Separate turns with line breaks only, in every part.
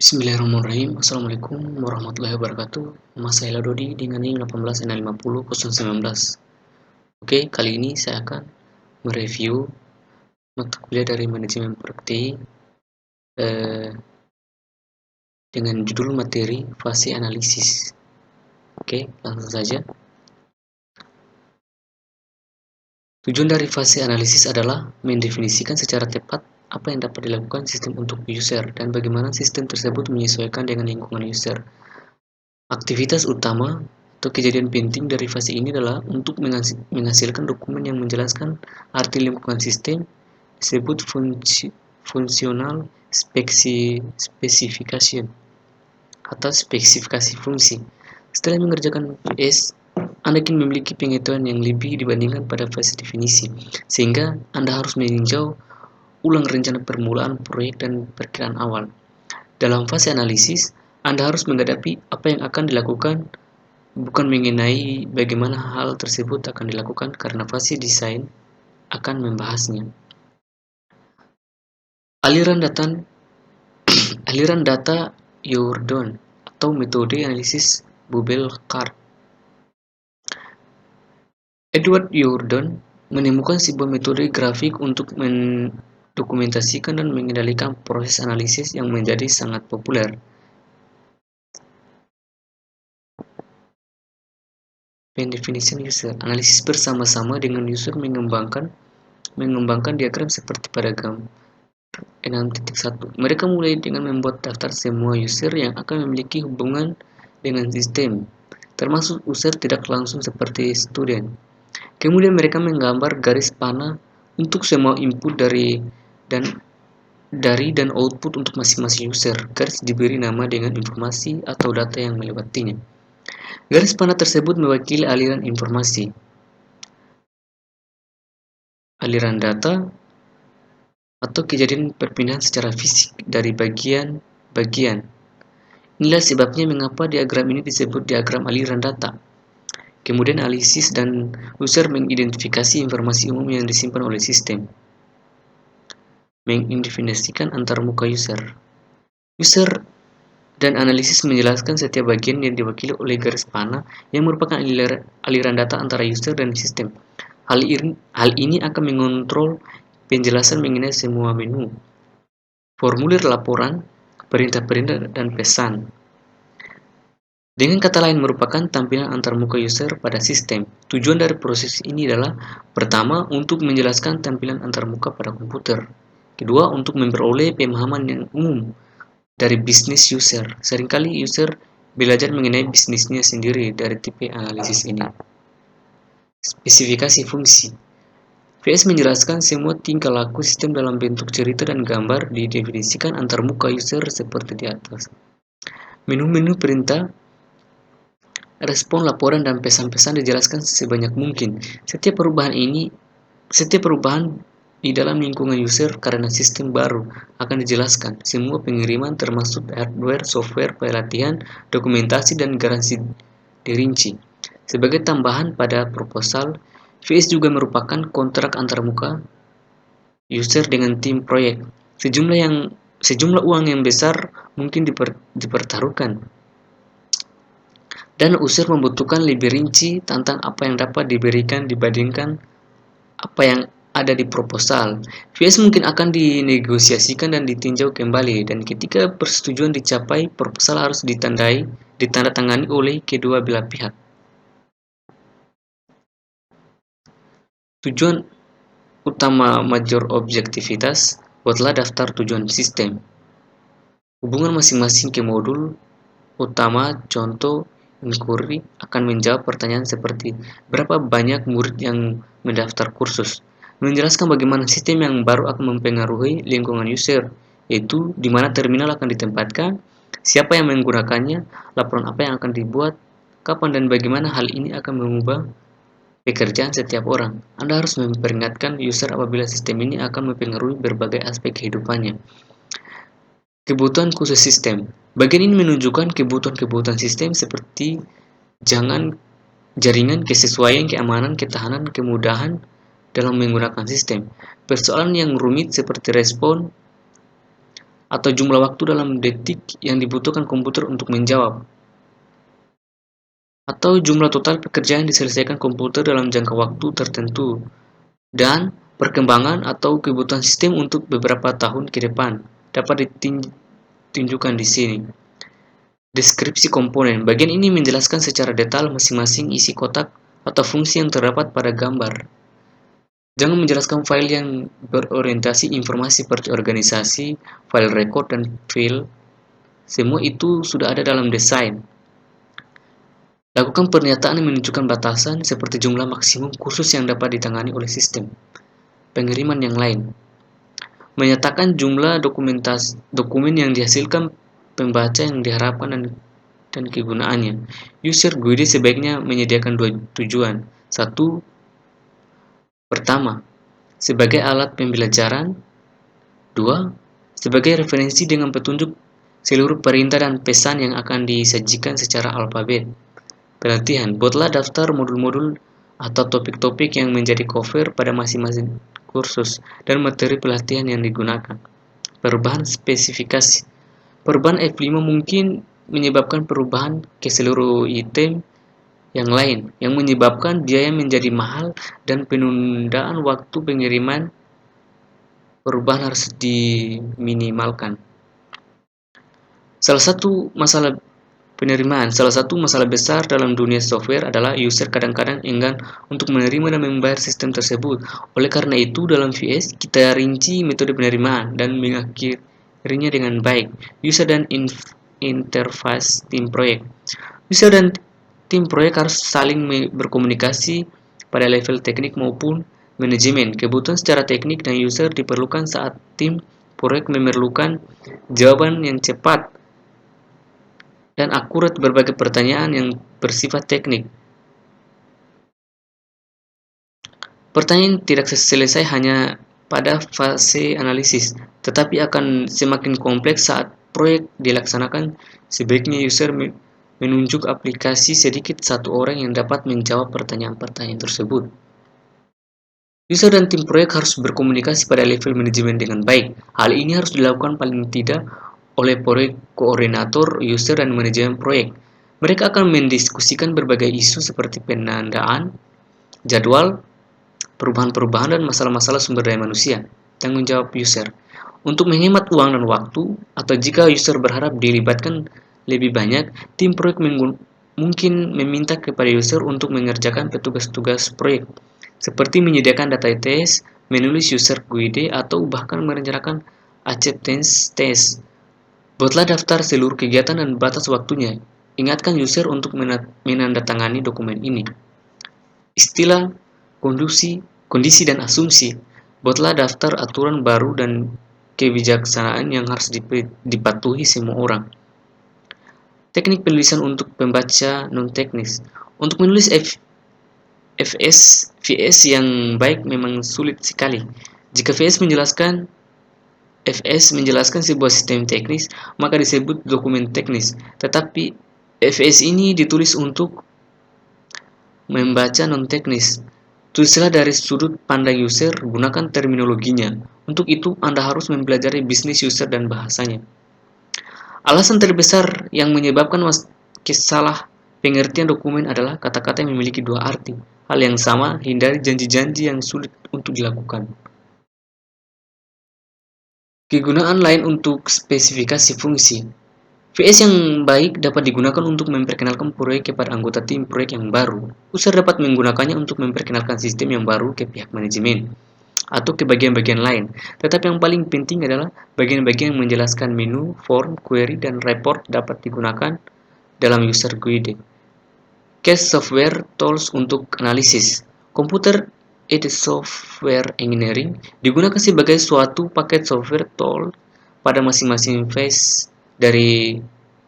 Bismillahirrahmanirrahim. Assalamualaikum warahmatullahi wabarakatuh. Nama saya Ladodi dengan NIM 18650 Oke, kali ini saya akan mereview mata kuliah dari manajemen properti dengan judul materi fase analisis. Oke, langsung saja. Tujuan dari fase analisis adalah mendefinisikan secara tepat apa yang dapat dilakukan sistem untuk user dan bagaimana sistem tersebut menyesuaikan dengan lingkungan user. Aktivitas utama atau kejadian penting dari fase ini adalah untuk menghasilkan dokumen yang menjelaskan arti lingkungan sistem, disebut functional specification atau spesifikasi fungsi. Setelah mengerjakan VS, Anda kini memiliki pengetahuan yang lebih dibandingkan pada fase definisi, sehingga Anda harus meninjau ulang rencana permulaan proyek dan perkiraan awal. Dalam fase analisis, Anda harus menghadapi apa yang akan dilakukan, bukan mengenai bagaimana hal tersebut akan dilakukan, karena fase desain akan membahasnya. Aliran data Yourdon atau metode analisis bubble-Card. Edward Yourdon menemukan sebuah metode grafik untuk mendokumentasikan dan mengendalikan proses analisis yang menjadi sangat populer. Definition user. Analisis bersama-sama dengan user mengembangkan diagram seperti pada gambar 6.1. Mereka mulai dengan membuat daftar semua user yang akan memiliki hubungan dengan sistem, termasuk user tidak langsung seperti student. Kemudian mereka menggambar garis panah untuk semua input dari dan output untuk masing-masing user. Garis diberi nama dengan informasi atau data yang melewatinya. Garis panah tersebut mewakili aliran informasi, aliran data, atau kejadian perpindahan secara fisik dari bagian-bagian. Inilah sebabnya mengapa diagram ini disebut diagram aliran data. Kemudian analisis dan user mengidentifikasi informasi umum yang disimpan oleh sistem. Mengidentifikasikan antarmuka user. User dan analisis menjelaskan setiap bagian yang diwakili oleh garis panah yang merupakan aliran data antara user dan sistem. Hal ini akan mengontrol penjelasan mengenai semua menu, formulir laporan, perintah-perintah, dan pesan. Dengan kata lain, merupakan tampilan antarmuka user pada sistem. Tujuan dari proses ini adalah, pertama, untuk menjelaskan tampilan antarmuka pada komputer. Kedua, untuk memperoleh pemahaman yang umum dari bisnis user. Seringkali user belajar mengenai bisnisnya sendiri dari tipe analisis ini. Spesifikasi fungsi. VS menjelaskan semua tingkah laku sistem dalam bentuk cerita dan gambar didefinisikan antarmuka user seperti di atas. Menu-menu perintah, respon laporan, dan pesan-pesan dijelaskan sebanyak mungkin. Setiap perubahan di dalam lingkungan user karena sistem baru akan dijelaskan. Semua pengiriman termasuk hardware, software, pelatihan, dokumentasi, dan garansi dirinci. Sebagai tambahan pada proposal, VS juga merupakan kontrak antarmuka user dengan tim proyek. Sejumlah uang yang besar mungkin dipertaruhkan. Dan user membutuhkan lebih rinci tentang apa yang dapat diberikan dibandingkan apa yang ada di proposal. VS mungkin akan dinegosiasikan dan ditinjau kembali, dan ketika persetujuan dicapai, proposal harus ditandatangani oleh kedua belah pihak. Tujuan utama major objektivitas, buatlah daftar tujuan sistem. Hubungan masing-masing ke modul utama, contoh inquiry, akan menjawab pertanyaan seperti berapa banyak murid yang mendaftar kursus, menjelaskan bagaimana sistem yang baru akan mempengaruhi lingkungan user, yaitu di mana terminal akan ditempatkan, siapa yang menggunakannya, laporan apa yang akan dibuat, kapan dan bagaimana hal ini akan mengubah pekerjaan setiap orang. Anda harus memperingatkan user apabila sistem ini akan mempengaruhi berbagai aspek kehidupannya. Kebutuhan khusus sistem. Bagian ini menunjukkan kebutuhan sistem seperti jaringan, kesesuaian, keamanan, ketahanan, kemudahan dalam menggunakan sistem. Persoalan yang rumit seperti respon atau jumlah waktu dalam detik yang dibutuhkan komputer untuk menjawab, atau jumlah total pekerjaan yang diselesaikan komputer dalam jangka waktu tertentu, dan perkembangan atau kebutuhan sistem untuk beberapa tahun ke depan dapat ditunjukkan di sini. Deskripsi komponen. Bagian ini menjelaskan secara detail masing-masing isi kotak atau fungsi yang terdapat pada gambar. Jangan menjelaskan file yang berorientasi informasi seperti organisasi, file record, dan file. Semua itu sudah ada dalam desain. Lakukan pernyataan yang menunjukkan batasan seperti jumlah maksimum kursus yang dapat ditangani oleh sistem. Pengiriman yang lain. Menyatakan jumlah dokumen yang dihasilkan pembaca yang diharapkan dan kegunaannya. User guide sebaiknya menyediakan dua tujuan. Satu, pertama, sebagai alat pembelajaran. Dua, sebagai referensi dengan petunjuk seluruh perintah dan pesan yang akan disajikan secara alfabet. Pelatihan, buatlah daftar modul-modul atau topik-topik yang menjadi cover pada masing-masing kursus dan materi pelatihan yang digunakan. Perubahan spesifikasi. Perubahan F5 mungkin menyebabkan perubahan ke seluruh item yang lain, yang menyebabkan biaya menjadi mahal dan penundaan waktu pengiriman. Perubahan harus diminimalkan. Salah satu masalah besar dalam dunia software adalah user kadang-kadang enggan untuk menerima dan membayar sistem tersebut. Oleh karena itu, dalam VS, kita rinci metode penerimaan dan mengakhirinya dengan baik. User dan interface tim proyek. User dan tim proyek harus saling berkomunikasi pada level teknik maupun manajemen. Kebutuhan secara teknik dan user diperlukan saat tim proyek memerlukan jawaban yang cepat dan akurat berbagai pertanyaan yang bersifat teknik. Pertanyaan tidak selesai hanya pada fase analisis, tetapi akan semakin kompleks saat proyek dilaksanakan. Sebaiknya user menunjuk aplikasi sedikit satu orang yang dapat menjawab pertanyaan-pertanyaan tersebut. User dan tim proyek harus berkomunikasi pada level manajemen dengan baik. Hal ini harus dilakukan paling tidak oleh proyek koordinator, user, dan manajemen proyek. Mereka akan mendiskusikan berbagai isu seperti penandaan, jadwal, perubahan-perubahan, dan masalah-masalah sumber daya manusia. Tanggung jawab user. Untuk menghemat uang dan waktu, atau jika user berharap dilibatkan lebih banyak, tim proyek mungkin meminta kepada user untuk mengerjakan petugas-tugas proyek, seperti menyediakan data test, menulis user guide, atau bahkan merencanakan acceptance test. Buatlah daftar seluruh kegiatan dan batas waktunya. Ingatkan user untuk menandatangani dokumen ini. Istilah, kondisi dan asumsi. Buatlah daftar aturan baru dan kebijaksanaan yang harus dipatuhi semua orang. Teknik penulisan untuk pembaca non-teknis. Untuk menulis VS yang baik memang sulit sekali. Jika FS menjelaskan sebuah sistem teknis, maka disebut dokumen teknis. Tetapi FS ini ditulis untuk membaca non-teknis. Tulislah dari sudut pandang user, gunakan terminologinya. Untuk itu, Anda harus mempelajari bisnis user dan bahasanya. Alasan terbesar yang menyebabkan kesalah pengertian dokumen adalah kata-kata yang memiliki dua arti. Hal yang sama, hindari janji-janji yang sulit untuk dilakukan. Kegunaan lain untuk spesifikasi fungsi. VS yang baik dapat digunakan untuk memperkenalkan proyek kepada anggota tim proyek yang baru. User dapat menggunakannya untuk memperkenalkan sistem yang baru ke pihak manajemen atau ke bagian-bagian lain. Tetapi yang paling penting adalah bagian-bagian yang menjelaskan menu, form, query, dan report dapat digunakan dalam user guide. Case software tools untuk analisis. Computer aided software engineering digunakan sebagai suatu paket software tool pada masing-masing phase dari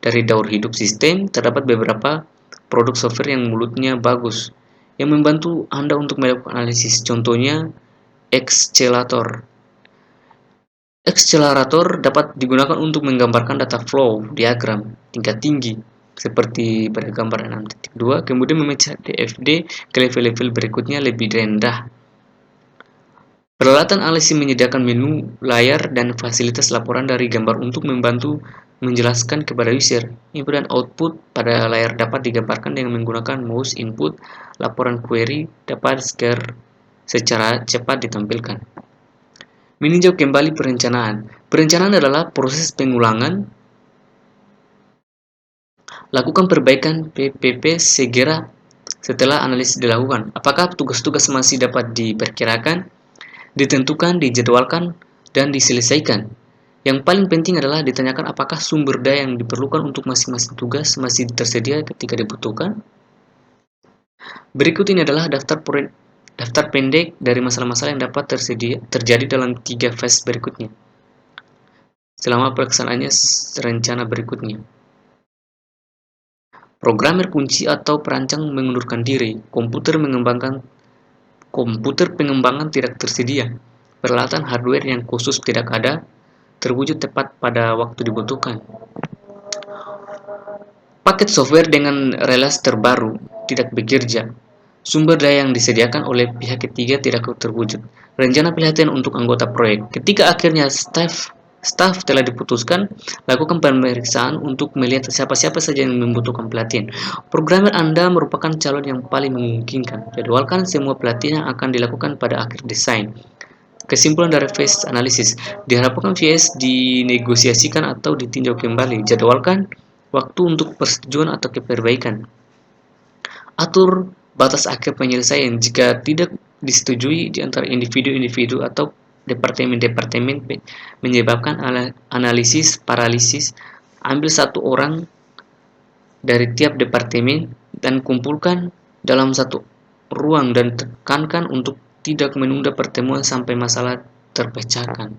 daur hidup sistem. Terdapat beberapa produk software yang mulutnya bagus yang membantu Anda untuk melakukan analisis. Contohnya Accelerator. Accelerator dapat digunakan untuk menggambarkan data flow diagram tingkat tinggi seperti pada gambar 6.2, kemudian memecah DFD ke level-level berikutnya lebih rendah. Peralatan analisis menyediakan menu, layar, dan fasilitas laporan dari gambar untuk membantu menjelaskan kepada user. Input dan output pada layar dapat digambarkan dengan menggunakan mouse input. Laporan query dapat secara cepat ditampilkan. Meninjau kembali perencanaan. Perencanaan adalah proses pengulangan. Lakukan perbaikan PPP segera setelah analisis dilakukan. Apakah tugas-tugas masih dapat diperkirakan, ditentukan, dijadwalkan, dan diselesaikan. Yang paling penting adalah ditanyakan apakah sumber daya yang diperlukan untuk masing-masing tugas masih tersedia ketika dibutuhkan. Berikut ini adalah daftar pendek dari masalah-masalah yang dapat terjadi dalam 3 fase berikutnya. Selama pelaksanaannya rencana berikutnya. Programmer kunci atau perancang mengundurkan diri. Komputer pengembangan tidak tersedia. Peralatan hardware yang khusus tidak ada, terwujud tepat pada waktu dibutuhkan. Paket software dengan relasi terbaru tidak bekerja. Sumber daya yang disediakan oleh pihak ketiga tidak terwujud. Rencana pelatihan untuk anggota proyek. Ketika akhirnya staff telah diputuskan, lakukan pemeriksaan untuk melihat siapa-siapa saja yang membutuhkan pelatihan. Programmer Anda merupakan calon yang paling memungkinkan. Jadwalkan semua pelatihan yang akan dilakukan pada akhir desain. Kesimpulan dari phase analisis, diharapkan VS dinegosiasikan atau ditinjau kembali. Jadwalkan waktu untuk persetujuan atau perbaikan. Atur batas akhir penyelesaian jika tidak disetujui di antara individu-individu atau departemen-departemen menyebabkan analisis paralisis. Ambil satu orang dari tiap departemen dan kumpulkan dalam satu ruang dan tekankan untuk tidak menunda pertemuan sampai masalah terpecahkan.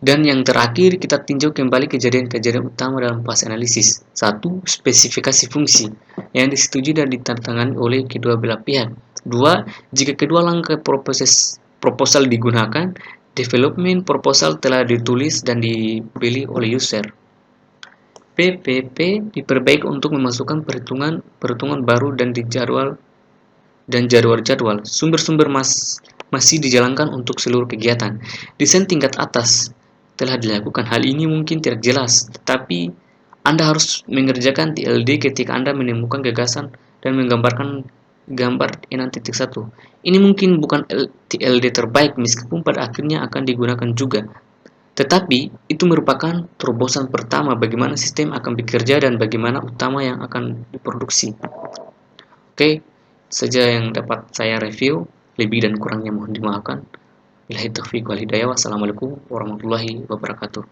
Dan yang terakhir, kita tinjau kembali kejadian-kejadian utama dalam fase analisis. 1. Spesifikasi fungsi yang disetujui dan ditandatangani oleh kedua belah pihak. 2. Jika kedua langkah proposal digunakan, development proposal telah ditulis dan dipilih oleh user. PPP diperbaiki untuk memasukkan perhitungan baru dan jadwal-jadwal. Sumber-sumber masih dijalankan untuk seluruh kegiatan. Desain tingkat atas telah dilakukan. Hal ini mungkin tidak jelas, tetapi Anda harus mengerjakan TLD ketika Anda menemukan gagasan dan menggambarkan gambar N.1. Ini mungkin bukan TLD terbaik meskipun pada akhirnya akan digunakan juga. Tetapi itu merupakan terobosan pertama bagaimana sistem akan bekerja dan bagaimana utama yang akan diproduksi. Oke, saja yang dapat saya review. Lebih dan kurangnya mohon dimaafkan. Billahi taufiq wal hidayah. Wassalamualaikum warahmatullahi wabarakatuh.